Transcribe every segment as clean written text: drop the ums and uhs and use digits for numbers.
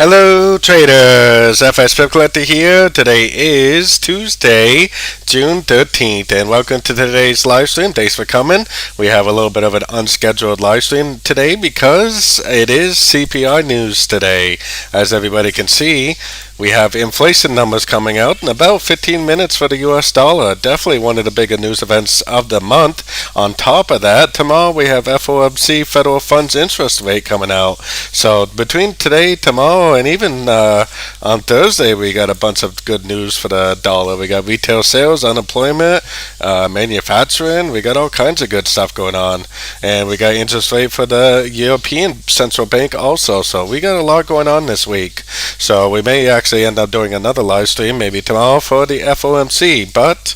Hello traders, FXPIPCOLLECTOR here. Today is Tuesday, June 13th, and welcome to today's live stream. Thanks for coming. We have a little bit of an unscheduled live stream today because it is CPI news today. As everybody can see, we have inflation numbers coming out in about 15 minutes for the US dollar. Definitely one of the bigger news events of the month. On top of that, tomorrow we have FOMC federal funds interest rate coming out. So between today, tomorrow, and even on Thursday, we got a bunch of good news for the dollar. We got retail sales, unemployment, manufacturing. We got all kinds of good stuff going on. And we got interest rate for the European Central Bank also. So we got a lot going on this week. So we may actually end up doing another live stream maybe tomorrow for the FOMC. But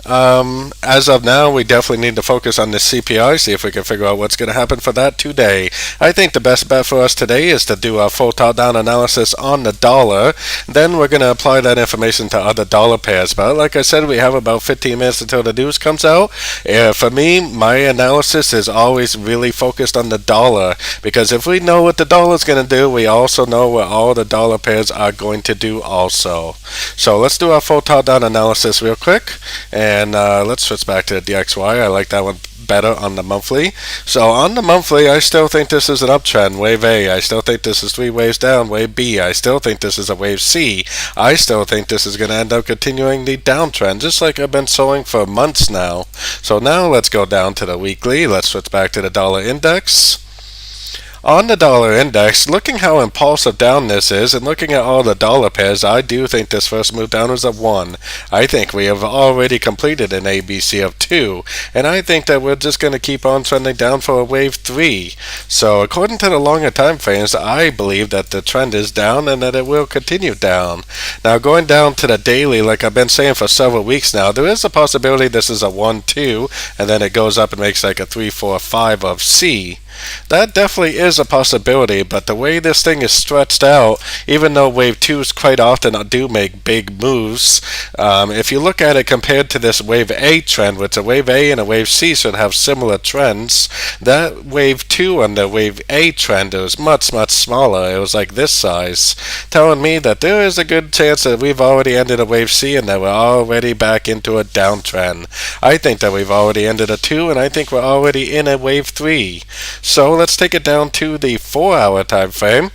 as of now, we definitely need to focus on the CPI, see if we can figure out what's going to happen for that today. I think the best bet for us today is to do a full top-down analysis on the dollar. Then we're going to apply that information to other dollar pairs. But like I said, we have about 15 minutes until the news comes out. For me, my analysis is always really focused on the dollar, because if we know what the dollar is going to do, we also know what all the dollar pairs are going to do also. So let's do our full top-down analysis real quick. And let's switch back to the DXY. I like that one better on the monthly. So on the monthly, I still think this is an uptrend, wave A. I still think this is 3 waves down, wave B. I still think this is a wave C. I still think this is going to end up continuing the downtrend, just like I've been showing for months now. So now let's go down to the weekly. Let's switch back to the dollar index. On the dollar index, looking how impulsive down this is and looking at all the dollar pairs, I do think this first move down was a 1. I think we have already completed an ABC of 2, and I think that we're just going to keep on trending down for a wave 3. So according to the longer time frames, I believe that the trend is down and that it will continue down. Now going down to the daily, like I've been saying for several weeks now, there is a possibility this is a 1-2 and then it goes up and makes like a 3-4-5 of C. That definitely is a possibility, but the way this thing is stretched out, even though wave 2s quite often do make big moves, if you look at it compared to this wave A trend, which a wave A and a wave C should have similar trends, that wave 2 and the wave A trend was much, much smaller. It was like this size, telling me that there is a good chance that we've already ended a wave C and that we're already back into a downtrend. I think that we've already ended a 2, and I think we're already in a wave 3. So let's take it down to the 4-hour time frame.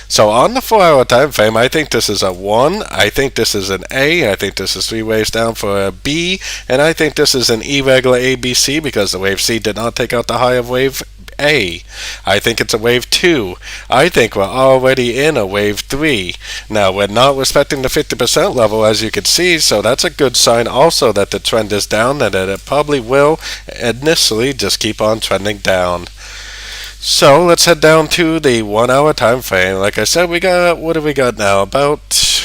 So on the 4-hour time frame, I think this is a 1, I think this is an A, I think this is 3 waves down for a B, and I think this is an irregular ABC because the wave C did not take out the high of wave A. I think it's a wave 2. I think we're already in a wave 3. Now we're not respecting the 50% level, as you can see, so that's a good sign also that the trend is down and that it probably will initially just keep on trending down. So let's head down to the 1-hour time frame. Like I said, we got, what do we got now? About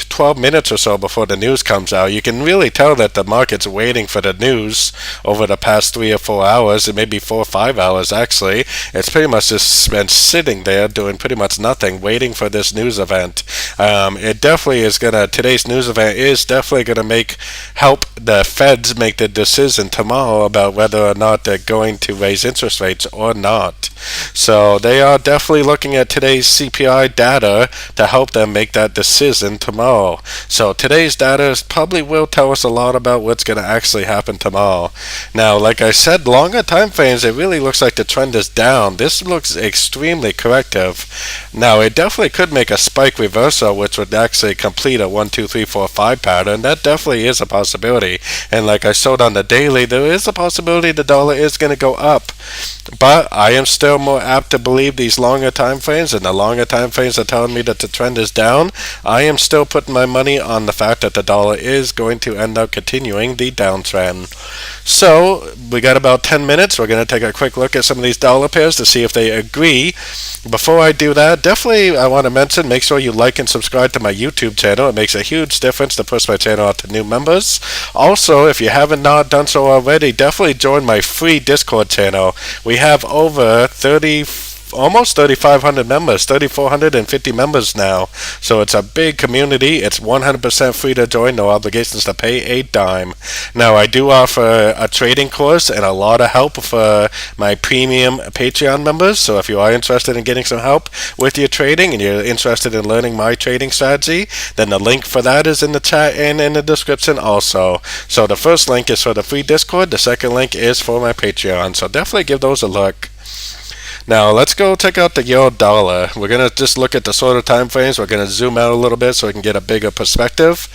12 minutes or so before the news comes out. You can really tell that the market's waiting for the news over the past 3 or 4 hours, and maybe 4 or 5 hours actually. It's pretty much just been sitting there doing pretty much nothing, waiting for this news event. It definitely is gonna, today's news event is definitely gonna help the Feds make the decision tomorrow about whether or not they're going to raise interest rates or not. So they are definitely looking at today's CPI data to help them make that decision tomorrow. So today's data probably will tell us a lot about what's going to actually happen tomorrow. Now, like I said, longer time frames, it really looks like the trend is down. This looks extremely corrective. Now, it definitely could make a spike reversal, which would actually complete a 1, 2, 3, 4, 5 pattern. That definitely is a possibility. And like I showed on the daily, there is a possibility the dollar is going to go up. But I am still more apt to believe these longer time frames, and the longer time frames are telling me that the trend is down. I am still putting my money on the fact that the dollar is going to end up continuing the downtrend. So we got about 10 minutes. We're going to take a quick look at some of these dollar pairs to see if they agree. Before I do that, definitely I want to mention, make sure you like and subscribe to my YouTube channel. It makes a huge difference to push my channel out to new members. Also, if you haven't not done so already, definitely join my free Discord channel. We have over almost 3,500 members, 3,450 members now. So it's a big community. It's 100% free to join, no obligations to pay a dime. Now, I do offer a trading course and a lot of help for my premium Patreon members. So if you are interested in getting some help with your trading and you're interested in learning my trading strategy, then the link for that is in the chat and in the description also. So the first link is for the free Discord. The second link is for my Patreon. So definitely give those a look. Now let's go check out the euro dollar. We're going to just look at the shorter time frames. We're going to zoom out a little bit so we can get a bigger perspective.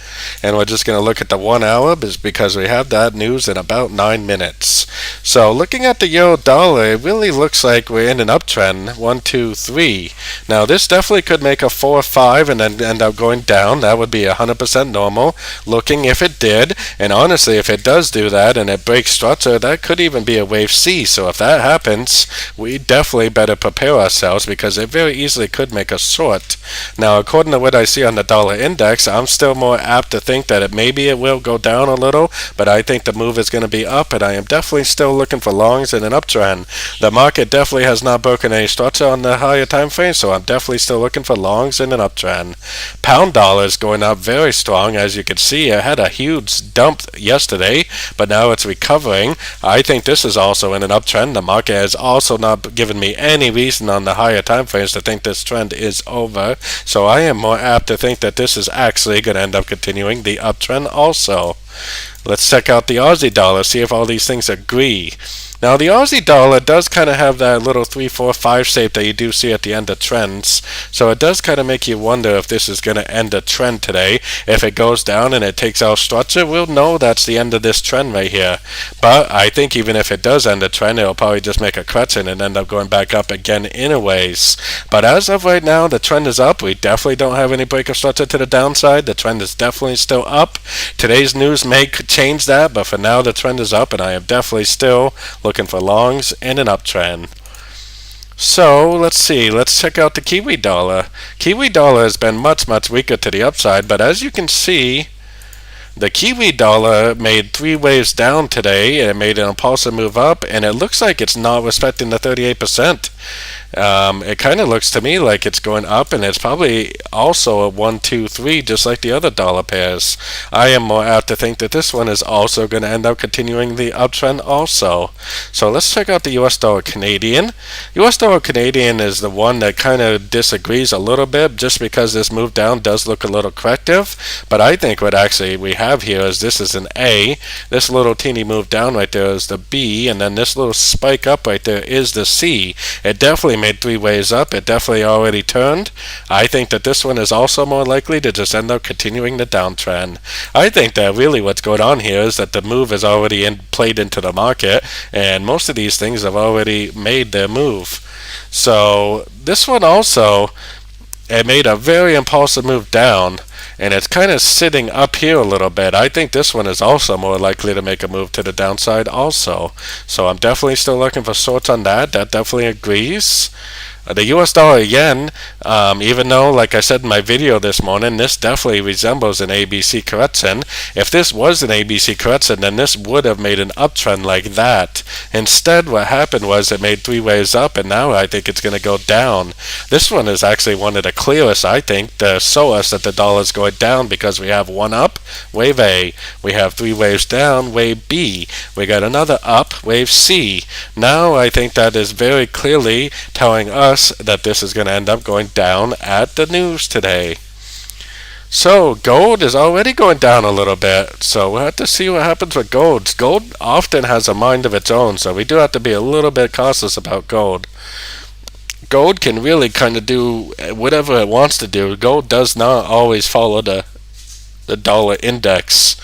And we're just going to look at the 1 hour because we have that news in about 9 minutes. So looking at the euro dollar, it really looks like we're in an uptrend. 1, 2, 3. Now this definitely could make a 4 or 5 and then end up going down. That would be 100% normal looking if it did. And honestly, if it does do that and it breaks structure, that could even be a wave C. So if that happens, we definitely better prepare ourselves because it very easily could make a short. Now, according to what I see on the dollar index, I'm still more apt to think that maybe it will go down a little, but I think the move is going to be up, and I am definitely still looking for longs in an uptrend. The market definitely has not broken any structure on the higher time frame, so I'm definitely still looking for longs in an uptrend. Pound dollar is going up very strong. As you can see, it had a huge dump yesterday, but now it's recovering. I think this is also in an uptrend. The market has also not given me any reason on the higher time frames to think this trend is over, so I am more apt to think that this is actually going to end up continuing the uptrend also. Let's check out the Aussie dollar, see if all these things agree. Now the Aussie dollar does kind of have that little 3, 4, 5 shape that you do see at the end of trends. So it does kind of make you wonder if this is going to end a trend today. If it goes down and it takes out structure, we'll know that's the end of this trend right here. But I think even if it does end a trend, it'll probably just make a correction and end up going back up again anyways. But as of right now, the trend is up. We definitely don't have any break of structure to the downside. The trend is definitely still up. Today's news may change that, but for now the trend is up, and I am definitely still looking for longs and an uptrend. So let's see, let's check out the Kiwi dollar. Kiwi dollar has been much weaker to the upside, but as you can see, the Kiwi dollar made 3 waves down today. It made an impulsive move up, and it looks like it's not respecting the 38%. It kind of looks to me like it's going up, and it's probably also a 1, 2, 3, just like the other dollar pairs. I am more apt to think that this one is also going to end up continuing the uptrend also. So let's check out the US dollar Canadian. US dollar Canadian is the one that kind of disagrees a little bit, just because this move down does look a little corrective. But I think what actually we have here is this is an A. This little teeny move down right there is the B, and then this little spike up right there is the C. It definitely made 3 waves up. It definitely already turned. I think that this one is also more likely to just end up continuing the downtrend. I think that really what's going on here is that the move is already played into the market, and most of these things have already made their move. So this one also, it made a very impulsive move down, and it's kind of sitting up here a little bit. I think this one is also more likely to make a move to the downside also. So I'm definitely still looking for shorts on that. That definitely agrees. The US dollar yen, even though, like I said in my video this morning, this definitely resembles an ABC correction. If this was an ABC correction, then this would have made an uptrend like that. Instead, what happened was it made 3 waves up, and now I think it's going to go down. This one is actually one of the clearest, I think, to show us that the dollar is going down, because we have one up, wave A. We have 3 waves down, wave B. We got another up, wave C. Now I think that is very clearly telling us that this is going to end up going down at the news today. So gold is already going down a little bit, so we'll have to see what happens with gold. Gold often has a mind of its own, so we do have to be a little bit cautious about gold. Gold can really kind of do whatever it wants to do. Gold does not always follow the dollar index.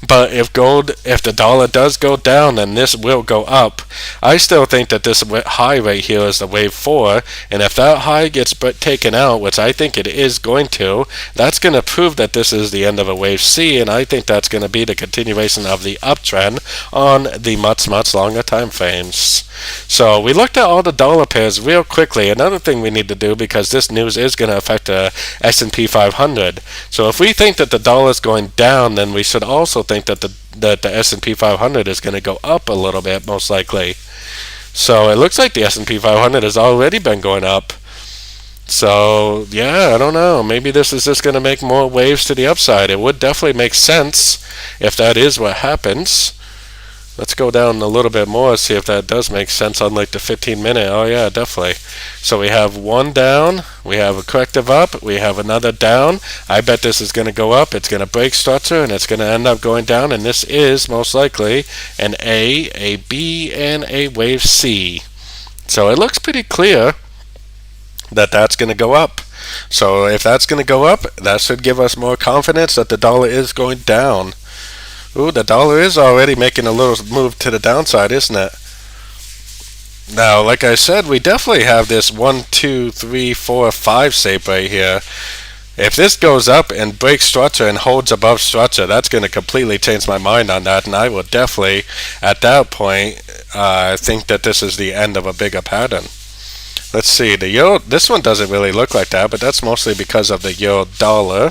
But if the dollar does go down, then this will go up. I still think that this high right here is the wave 4, and if that high gets taken out, which I think it is going to, that's going to prove that this is the end of a wave C, and I think that's going to be the continuation of the uptrend on the much longer time frames. So we looked at all the dollar pairs real quickly. Another thing we need to do, because this news is going to affect the S&P 500. So if we think that the dollar is going down, then we should also think that the S&P 500 is going to go up a little bit, most likely. So it looks like the S&P 500 has already been going up. So yeah, I don't know. Maybe this is just going to make more waves to the upside. It would definitely make sense if that is what happens. Let's go down a little bit more, see if that does make sense on like the 15-minute. Oh yeah, definitely. So we have one down, we have a corrective up, we have another down. I bet this is going to go up. It's going to break structure, and it's going to end up going down. And this is most likely an A B, and a wave C. So it looks pretty clear that that's going to go up. So if that's going to go up, that should give us more confidence that the dollar is going down. Ooh, the dollar is already making a little move to the downside, isn't it? Now, like I said, we definitely have this 1, 2, 3, 4, 5 shape right here. If this goes up and breaks structure and holds above structure, that's going to completely change my mind on that, and I will definitely, at that point, think that this is the end of a bigger pattern. Let's see, the euro, this one doesn't really look like that, but that's mostly because of the euro dollar.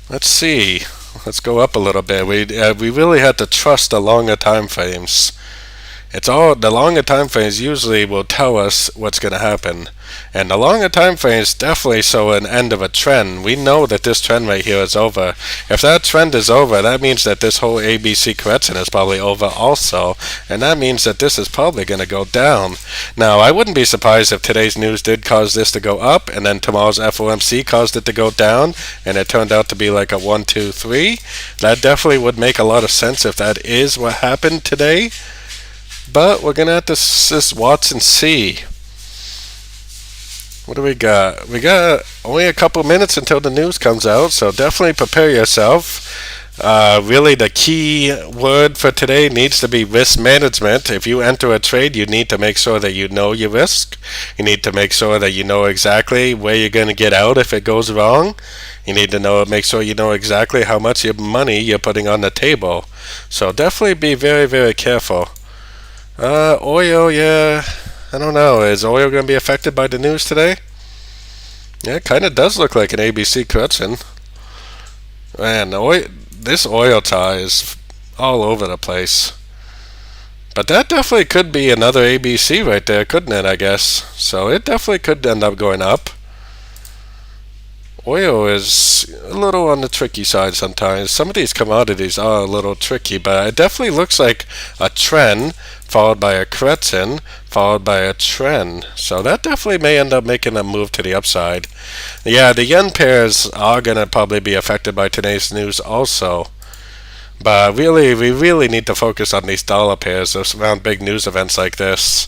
Let's see. Let's go up a little bit. We really had to trust the longer time frames. It's all the longer time frames usually will tell us what's going to happen, and the longer time frames definitely show an end of a trend. We know that this trend right here is over. If that trend is over, that means that this whole ABC correction is probably over also, and that means that this is probably going to go down. Now, I wouldn't be surprised if today's news did cause this to go up, and then tomorrow's FOMC caused it to go down, and it turned out to be like a 1, 2, 3. That definitely would make a lot of sense if that is what happened today. But we're going to have to just watch and see. What do we got? We got only a couple minutes until the news comes out, so definitely prepare yourself. Really, the key word for today needs to be risk management. If you enter a trade, you need to make sure that you know your risk. You need to make sure that you know exactly where you're going to get out if it goes wrong. You need to make sure you know exactly how much money you're putting on the table. So definitely be very, very careful. Oil, yeah, I don't know. Is oil going to be affected by the news today? Yeah, it kind of does look like an ABC correction. Man, this oil tie is all over the place. But that definitely could be another ABC right there, couldn't it, I guess? So it definitely could end up going up. Oil is a little on the tricky side sometimes. Some of these commodities are a little tricky, but it definitely looks like a trend followed by a correction followed by a trend. So that definitely may end up making a move to the upside. Yeah, the yen pairs are going to probably be affected by today's news also. But really, we really need to focus on these dollar pairs around big news events like this.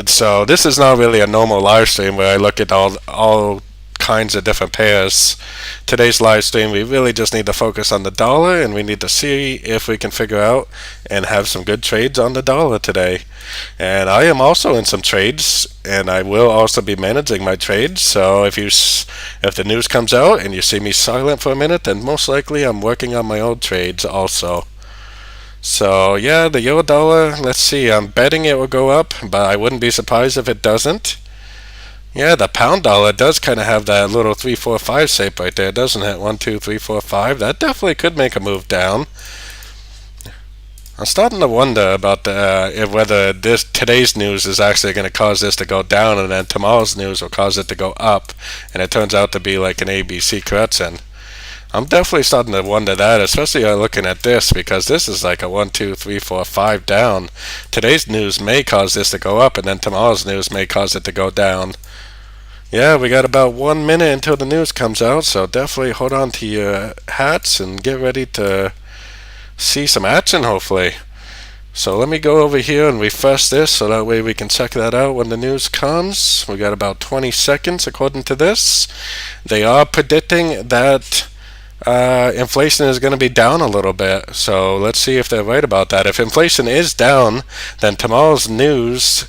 So this is not really a normal live stream where I look at all kinds of different pairs. Today's live stream, we really just need to focus on the dollar, and we need to see if we can figure out and have some good trades on the dollar today. And I am also in some trades, and I will also be managing my trades. So if the news comes out and you see me silent for a minute, then most likely I'm working on my old trades also. So yeah, the euro dollar, let's see, I'm betting it will go up, but I wouldn't be surprised if it doesn't. Yeah, the pound dollar does kind of have that little 3, 4, 5 shape right there, doesn't it? 1, 2, 3, 4, 5. That definitely could make a move down. I'm starting to wonder about whether today's news is actually going to cause this to go down, and then tomorrow's news will cause it to go up, and it turns out to be like an ABC correction. I'm definitely starting to wonder that, especially looking at this, because this is like a 1, 2, 3, 4, 5 down. Today's news may cause this to go up, and then tomorrow's news may cause it to go down. Yeah, we got about 1 minute until the news comes out, so definitely hold on to your hats and get ready to see some action, hopefully. So let me go over here and refresh this so that way we can check that out when the news comes. We got about 20 seconds according to this. They are predicting that inflation is going to be down a little bit, so let's see if they're right about that. If inflation is down, then tomorrow's news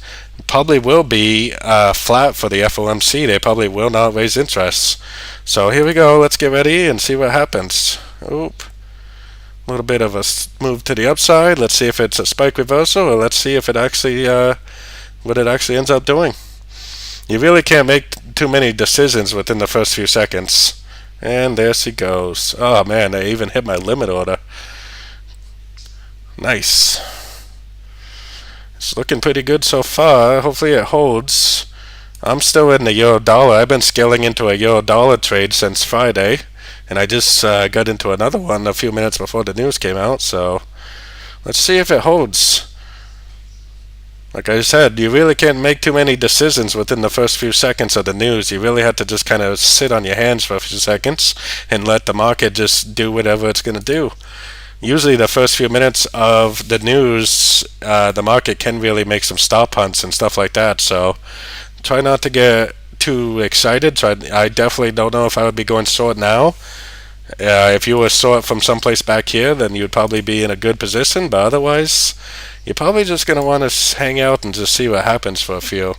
probably will be flat for the FOMC. They probably will not raise interest. So here we go. Let's get ready and see what happens. Oop. A little bit of a move to the upside. Let's see if it's a spike reversal, or let's see if it actually what it actually ends up doing. You really can't make too many decisions within the first few seconds. And there she goes. Oh man, I even hit my limit order. Nice. It's looking pretty good so far. Hopefully it holds. I'm still in the euro dollar. I've been scaling into a euro dollar trade since Friday, and I just got into another one a few minutes before the news came out, so let's see if it holds. Like I said, you really can't make too many decisions within the first few seconds of the news. You really have to just kind of sit on your hands for a few seconds and let the market just do whatever it's going to do. Usually the first few minutes of the news, the market can really make some stop hunts and stuff like that, so try not to get too excited. So I definitely don't know if I would be going short now. If you were short from someplace back here, then you'd probably be in a good position, but otherwise you're probably just going to want to hang out and just see what happens for a few.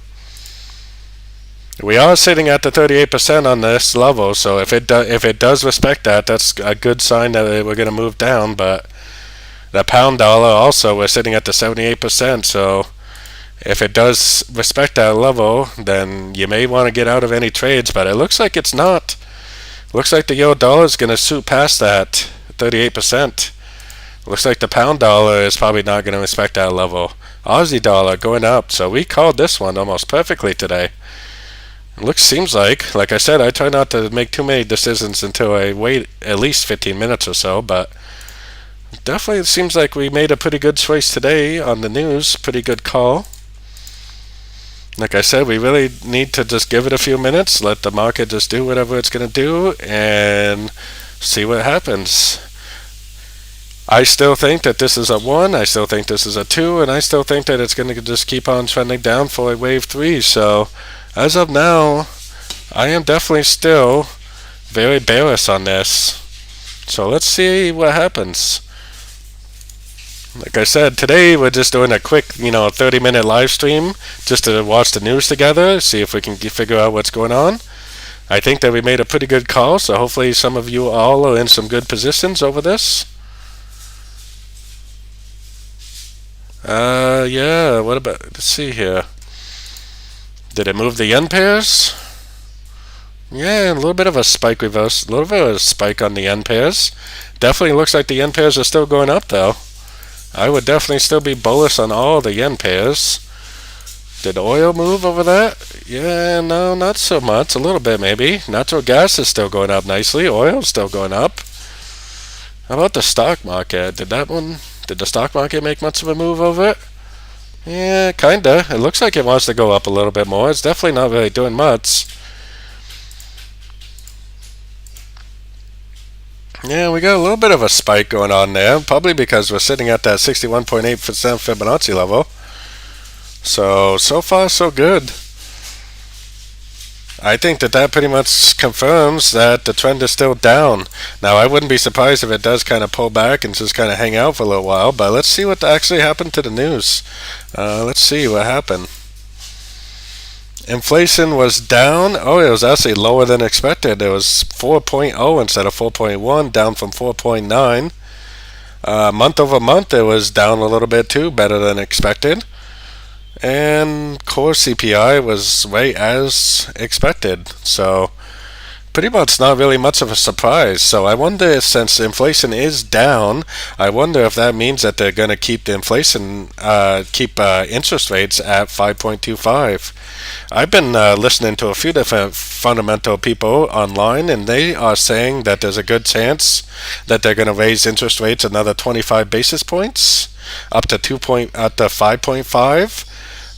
We are sitting at the 38% on this level, so if it does respect that, that's a good sign that we're going to move down. But the pound dollar also, we're sitting at the 78%, so if it does respect that level, then you may want to get out of any trades, but it looks like it's not. Looks like the euro dollar is going to shoot past that 38%. Looks like the pound dollar is probably not going to respect that level. Aussie dollar going up, so we called this one almost perfectly today. Seems like I said, I try not to make too many decisions until I wait at least 15 minutes or so, but definitely it seems like we made a pretty good choice today on the news, pretty good call. Like I said, we really need to just give it a few minutes, let the market just do whatever it's going to do, and see what happens. I still think that this is a 1, I still think this is a 2, and I still think that it's going to just keep on trending down for a wave 3. So as of now, I am definitely still very bearish on this. So let's see what happens. Like I said, today we're just doing a quick, 30-minute live stream just to watch the news together, see if we can figure out what's going on. I think that we made a pretty good call, so hopefully some of you all are in some good positions over this. Yeah, what about, let's see here. Did it move the yen pairs? Yeah, a little bit of a spike reverse, a little bit of a spike on the yen pairs. Definitely looks like the yen pairs are still going up though. I would definitely still be bullish on all the yen pairs. Did oil move over that? Yeah, no, not so much. A little bit maybe. Natural gas is still going up nicely. Oil's still going up. How about the stock market? Did the stock market make much of a move over it? Yeah, kinda. It looks like it wants to go up a little bit more. It's definitely not really doing much. Yeah, we got a little bit of a spike going on there, probably because we're sitting at that 61.8% Fibonacci level. So far so good. I think that pretty much confirms that the trend is still down. Now, I wouldn't be surprised if it does kind of pull back and just kind of hang out for a little while, but let's see what actually happened to the news. Let's see what happened. Inflation was down. Oh, it was actually lower than expected. It was 4.0 instead of 4.1, down from 4.9. Month over month, it was down a little bit too, better than expected. And core CPI was right as expected. So pretty much not really much of a surprise. So I wonder if, since inflation is down, I wonder if that means that they're going to keep the inflation, interest rates at 5.25. I've been listening to a few different fundamental people online, and they are saying that there's a good chance that they're going to raise interest rates another 25 basis points, up to 5.5.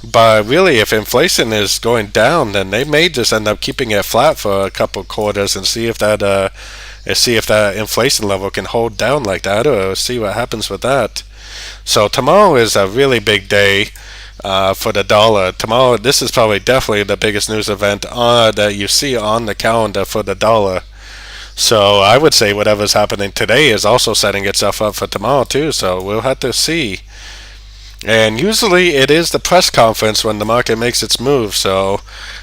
But really, if inflation is going down, then they may just end up keeping it flat for a couple quarters and see if that inflation level can hold down like that, or see what happens with that. So tomorrow is a really big day for the dollar. Tomorrow, this is probably definitely the biggest news event that you see on the calendar for the dollar. So I would say whatever's happening today is also setting itself up for tomorrow too. So we'll have to see. And usually it is the press conference when the market makes its move. So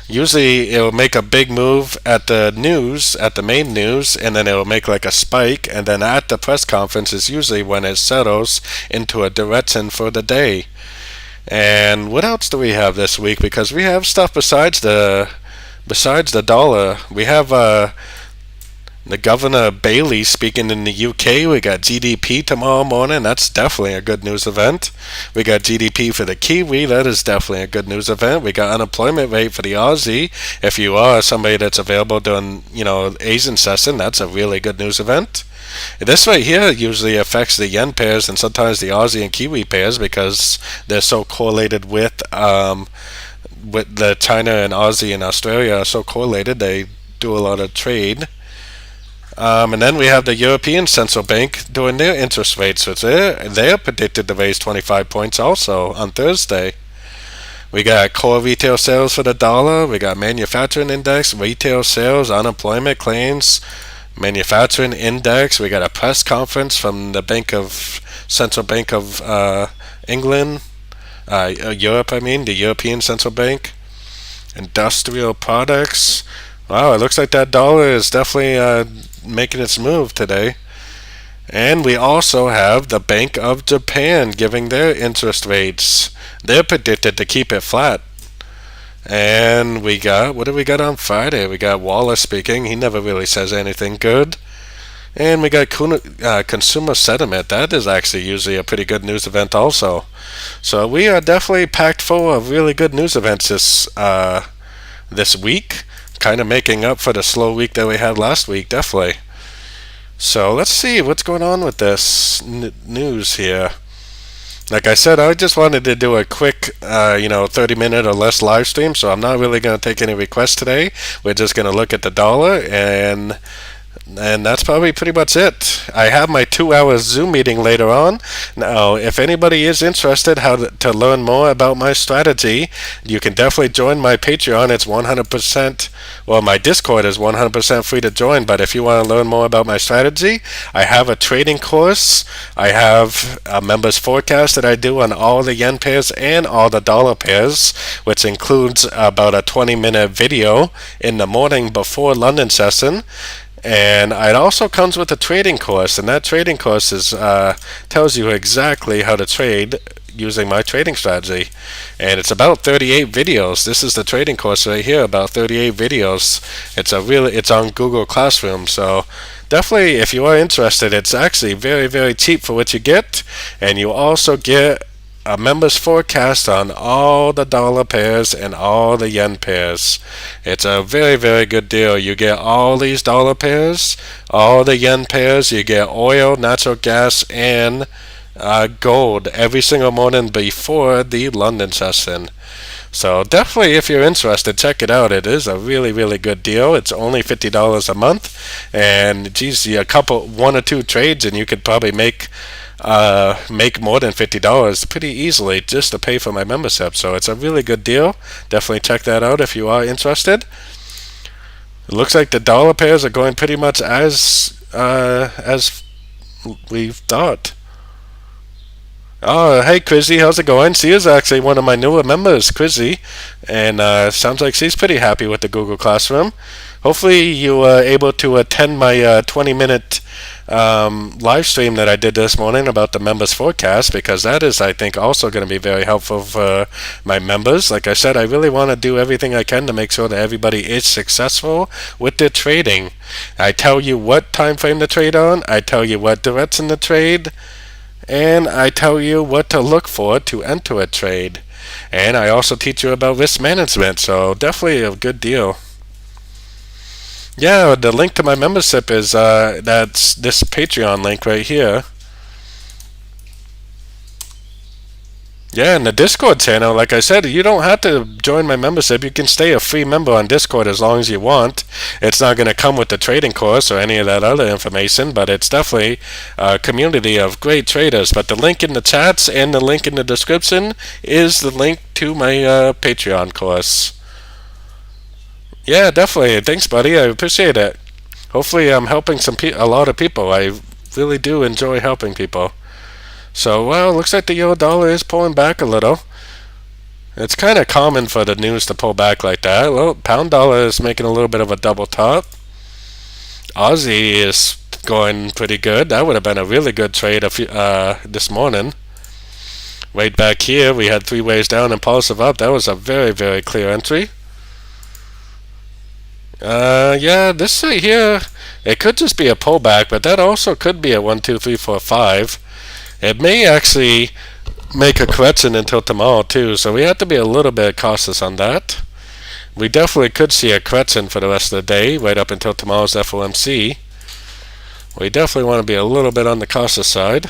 usually it will make a big move at the news, at the main news, and then it will make like a spike. And then at the press conference is usually when it settles into a direction for the day. And what else do we have this week? Because we have stuff besides the dollar. We have The Governor Bailey speaking in the UK. We got GDP tomorrow morning. That's definitely a good news event. We got GDP for the Kiwi. That is definitely a good news event. We got unemployment rate for the Aussie. If you are somebody that's available during, Asian session, that's a really good news event. This right here usually affects the yen pairs and sometimes the Aussie and Kiwi pairs because they're so correlated with the China and Aussie and Australia are so correlated. They do a lot of trade. And then we have the European Central Bank doing their interest rates, which they're predicted to raise 25 points also on Thursday. We got core retail sales for the dollar. We got manufacturing index, retail sales, unemployment claims, manufacturing index. We got a press conference from the Central Bank of England, Europe. The European Central Bank. Industrial products. Wow, it looks like that dollar is definitely making its move today. And we also have the Bank of Japan giving their interest rates. They're predicted to keep it flat. And what do we got on Friday? We got Wallace speaking. He never really says anything good. And we got consumer sentiment. That is actually usually a pretty good news event also. So we are definitely packed full of really good news events this week. Kind of making up for the slow week that we had last week, definitely. So let's see what's going on with this news here. Like I said, I just wanted to do a quick, 30-minute or less live stream, so I'm not really going to take any requests today. We're just going to look at the dollar, and that's probably pretty much it. I have my 2-hour Zoom meeting later on. Now, if anybody is interested how to learn more about my strategy, you can definitely join my Patreon. It's 100%, well, my Discord is 100% free to join, but if you want to learn more about my strategy, I have a trading course. I have a members forecast that I do on all the yen pairs and all the dollar pairs, which includes about a 20-minute video in the morning before London session. And it also comes with a trading course, and that trading course tells you exactly how to trade using my trading strategy. And it's about 38 videos. This is the trading course right here, about 38 videos. It's on Google Classroom, so definitely if you are interested, it's actually very, very cheap for what you get, and you also get a member's forecast on all the dollar pairs and all the yen pairs. It's a very, very good deal. You get all these dollar pairs, all the yen pairs, you get oil, natural gas, and gold every single morning before the London session. So definitely, if you're interested, check it out. It is a really, really good deal. It's only $50 a month, and geez, one or two trades, and you could probably make more than $50 pretty easily just to pay for my membership. So it's a really good deal. Definitely check that out if you are interested. It looks like the dollar pairs are going pretty much as we thought. Oh, hey, Chrissy, how's it going? She is actually one of my newer members, Chrissy, and sounds like she's pretty happy with the Google Classroom. Hopefully you were able to attend my 20-minute live stream that I did this morning about the members forecast, because that is, I think, also going to be very helpful for my members. Like I said, I really want to do everything I can to make sure that everybody is successful with their trading. I tell you what time frame to trade on, I tell you what direction to trade, and I tell you what to look for to enter a trade. And I also teach you about risk management, so definitely a good deal. Yeah, the link to my membership is that's this Patreon link right here. Yeah, and the Discord channel, like I said, you don't have to join my membership. You can stay a free member on Discord as long as you want. It's not going to come with the trading course or any of that other information, but it's definitely a community of great traders. But the link in the chats and the link in the description is the link to my Patreon course. Yeah, definitely. Thanks, buddy. I appreciate it. Hopefully I'm helping a lot of people. I really do enjoy helping people. So, well, looks like the euro dollar is pulling back a little. It's kind of common for the news to pull back like that. Well, pound dollar is making a little bit of a double top. Aussie is going pretty good. That would have been a really good trade this morning. Right back here, we had three ways down and impulsive up. That was a very, very clear entry. Yeah, this right here, it could just be a pullback, but that also could be a 1, 2, 3, 4, 5. It may actually make a correction until tomorrow too, so we have to be a little bit cautious on that. We definitely could see a correction for the rest of the day, right up until tomorrow's FOMC. We definitely want to be a little bit on the cautious side.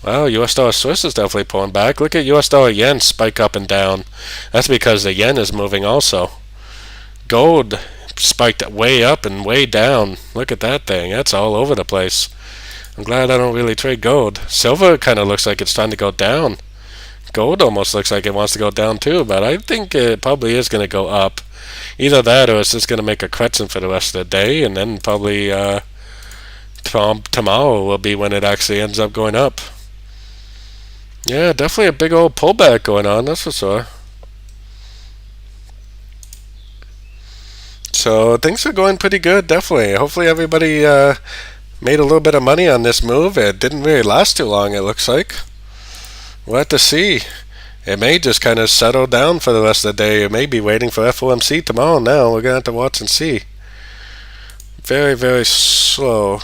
Well, US dollar Swiss is definitely pulling back. Look at US dollar yen spike up and down. That's because the yen is moving also. Gold spiked way up and way down. Look at that thing. That's all over the place. I'm glad I don't really trade gold. Silver kind of looks like it's trying to go down. Gold almost looks like it wants to go down too, but I think it probably is going to go up. Either that or it's just going to make a correction for the rest of the day, and then probably tomorrow will be when it actually ends up going up. Yeah, definitely a big old pullback going on, that's for sure. So things are going pretty good, definitely. Hopefully everybody made a little bit of money on this move. It didn't really last too long, it looks like. We'll have to see. It may just kind of settle down for the rest of the day. It may be waiting for FOMC tomorrow now. We're going to have to watch and see. Very, very slow.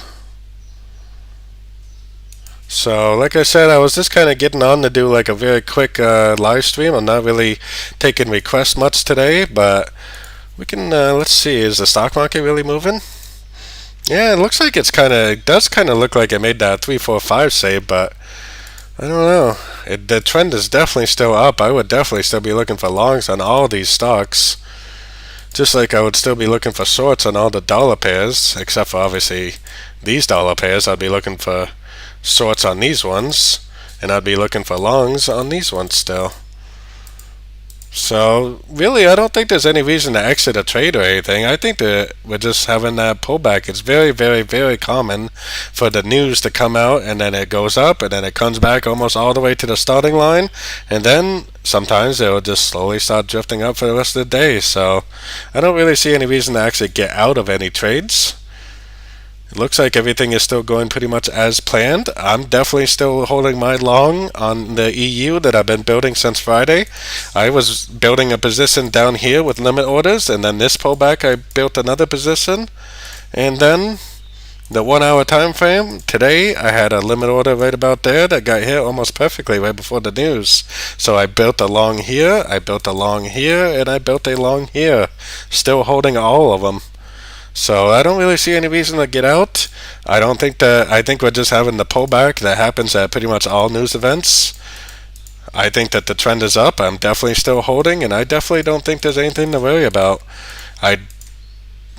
So, like I said, I was just kind of getting on to do like a very quick live stream. I'm not really taking requests much today, but we can, let's see, is the stock market really moving? Yeah, it looks like it does kind of look like it made that 3, 4, 5 save, but I don't know. The trend is definitely still up. I would definitely still be looking for longs on all these stocks. Just like I would still be looking for shorts on all the dollar pairs, except for obviously these dollar pairs. I'd be looking for shorts on these ones, and I'd be looking for longs on these ones still. So really, I don't think there's any reason to exit a trade or anything. I think that we're just having that pullback. It's very, very, very common for the news to come out and then it goes up and then it comes back almost all the way to the starting line, and then sometimes it will just slowly start drifting up for the rest of the day. So I don't really see any reason to actually get out of any trades. It looks like everything is still going pretty much as planned. I'm definitely still holding my long on the EU that I've been building since Friday. I was building a position down here with limit orders, and then this pullback I built another position. And then the 1 hour time frame, today I had a limit order right about there that got hit almost perfectly right before the news. So I built a long here, I built a long here, and I built a long here. Still holding all of them. So I don't really see any reason to get out. I think we're just having the pullback that happens at pretty much all news events. I think that the trend is up. I'm definitely still holding, and I definitely don't think there's anything to worry about. I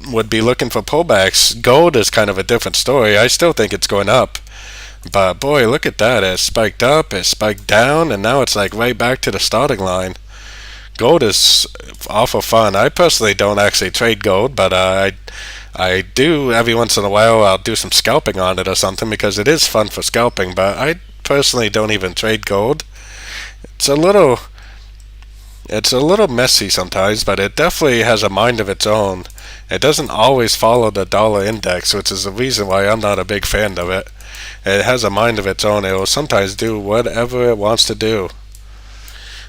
would be looking for pullbacks. Gold is kind of a different story. I still think it's going up. But boy, look at that. It spiked up, it spiked down, and now it's like right back to the starting line. Gold is awful fun. I personally don't actually trade gold, but I do every once in a while. I'll do some scalping on it or something because it is fun for scalping. But I personally don't even trade gold. It's a little messy sometimes, but it definitely has a mind of its own. It doesn't always follow the dollar index, which is the reason why I'm not a big fan of it. It has a mind of its own. It will sometimes do whatever it wants to do.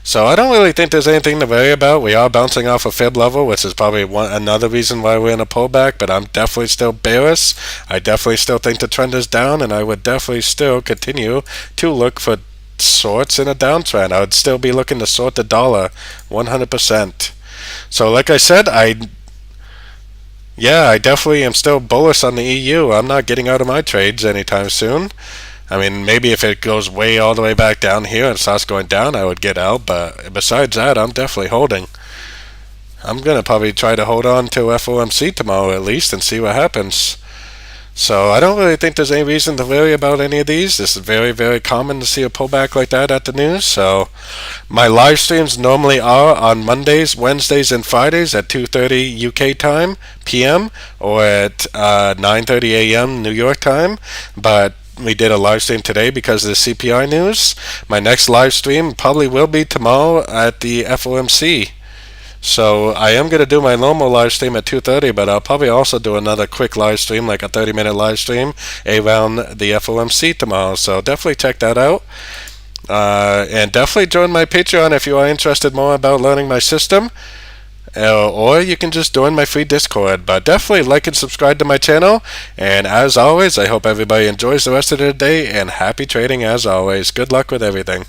So I don't really think there's anything to worry about. We are bouncing off a fib level, which is probably another reason why we're in a pullback, but I'm definitely still bearish. I definitely still think the trend is down, and I would definitely still continue to look for shorts in a downtrend. I would still be looking to short the dollar 100%. So like I said, I definitely am still bullish on the EU. I'm not getting out of my trades anytime soon. I mean, maybe if it goes way all the way back down here and starts going down, I would get out. But besides that, I'm definitely holding. I'm going to probably try to hold on till FOMC tomorrow at least and see what happens. So I don't really think there's any reason to worry about any of these. This is very, very common to see a pullback like that at the news. So my live streams normally are on Mondays, Wednesdays, and Fridays at 2:30 UK time, PM, or at 9:30 AM New York time. But we did a live stream today because of the CPI news. My next live stream probably will be tomorrow at the FOMC. So I am going to do my normal live stream at 2:30, but I'll probably also do another quick live stream, like a 30-minute live stream around the FOMC tomorrow. So definitely check that out. And definitely join my Patreon if you are interested more about learning my system. or you can just join my free Discord. But definitely like and subscribe to my channel. And as always, I hope everybody enjoys the rest of their day, and happy trading as always. Good luck with everything.